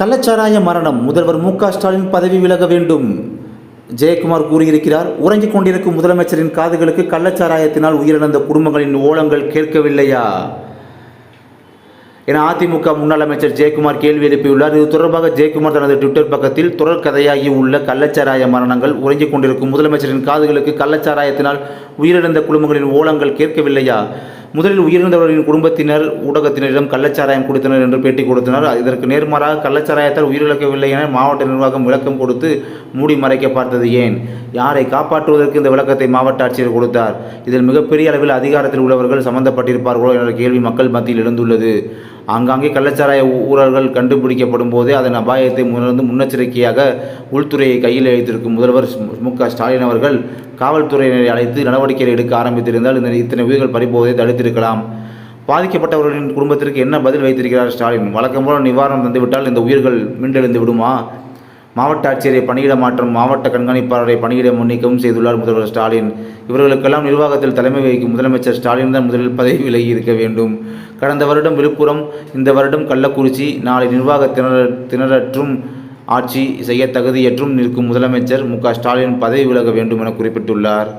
கள்ளச்சாராய மரணம், முதல்வர் ஸ்டாலின் பதவி விலக வேண்டும். ஜெயக்குமார் கூறியிருக்கிறார். உறங்கிக் கொண்டிருக்கும் முதலமைச்சரின் காதுகளுக்கு கள்ளச்சாராயத்தினால் உயிரிழந்த குடும்பங்களின் ஓலங்கள் கேட்கவில்லையா என அதிமுக முன்னாள் அமைச்சர் ஜெயக்குமார் கேள்வி எழுப்பியுள்ளார். இது தொடர்பாக ஜெயக்குமார் தனது ட்விட்டர் பக்கத்தில் தொடர் கதையாகி உள்ள கள்ளச்சாராய மரணங்கள், உறங்கிக் கொண்டிருக்கும் முதலமைச்சரின் காதுகளுக்கு கள்ளச்சாராயத்தினால் உயிரிழந்த குடும்பங்களின் ஓலங்கள் கேட்கவில்லையா, முதலில் உயிரிழந்தவர்களின் குடும்பத்தினர் ஊடகத்தினரிடம் கள்ளச்சாராயம் கொடுத்தனர் என்று பேட்டி கொடுத்தனர். இதற்கு நேர்மாறாக கள்ளச்சாராயத்தால் உயிரிழக்கவில்லை என மாவட்ட நிர்வாகம் விளக்கம் கொடுத்து மூடி மறைக்க பார்த்தது ஏன்? யாரை காப்பாற்றுவதற்கு இந்த விளக்கத்தை மாவட்ட ஆட்சியர் கொடுத்தார்? இதில் மிகப்பெரிய அளவில் அதிகாரத்தில் உள்ளவர்கள் சம்பந்தப்பட்டிருப்பார்களோ என்ற கேள்வி மக்கள் மத்தியில் எழுந்துள்ளது. ஆங்காங்கே கள்ளச்சாராய ஊழல்கள் கண்டுபிடிக்கப்படும் போதே அதன் அபாயத்தை உணர்ந்து முன்னெச்சரிக்கையாக உள்துறையை கையில் வைத்திருக்கும் முதல்வர் ஸ்டாலின் அவர்கள் காவல்துறையினரை அழைத்து நடவடிக்கைகள் எடுக்க ஆரம்பித்திருந்தால் இத்தனை உயிர்கள் பறிபோவதை தடுத்திருக்கலாம். பாதிக்கப்பட்டவர்களின் குடும்பத்திற்கு என்ன பதில் வைத்திருக்கிறார் ஸ்டாலின்? வழக்கம் போல நிவாரணம் தந்துவிட்டால் இந்த உயிர்கள் மீண்டெழுந்து விடுமா? மாவட்ட ஆட்சியரை பணியிட மாற்றம், மாவட்ட கண்காணிப்பாளரை பணியிட நீக்கவும் செய்துள்ளார் முதல்வர் ஸ்டாலின். இவர்களுக்கெல்லாம் நிர்வாகத்தில் தலைமை வகிக்கும் முதலமைச்சர் ஸ்டாலின் தான் முதலில் பதவி விலகி இருக்க வேண்டும். கடந்த வருடம் விழுப்புரம், இந்த வருடம் கள்ளக்குறிச்சி, நாளை நிர்வாக திணறற்றும் ஆட்சி செய்ய தகுதியற்றும் நிற்கும் முதலமைச்சர் ஸ்டாலின் பதவி விலக வேண்டும் என குறிப்பிட்டுள்ளார்.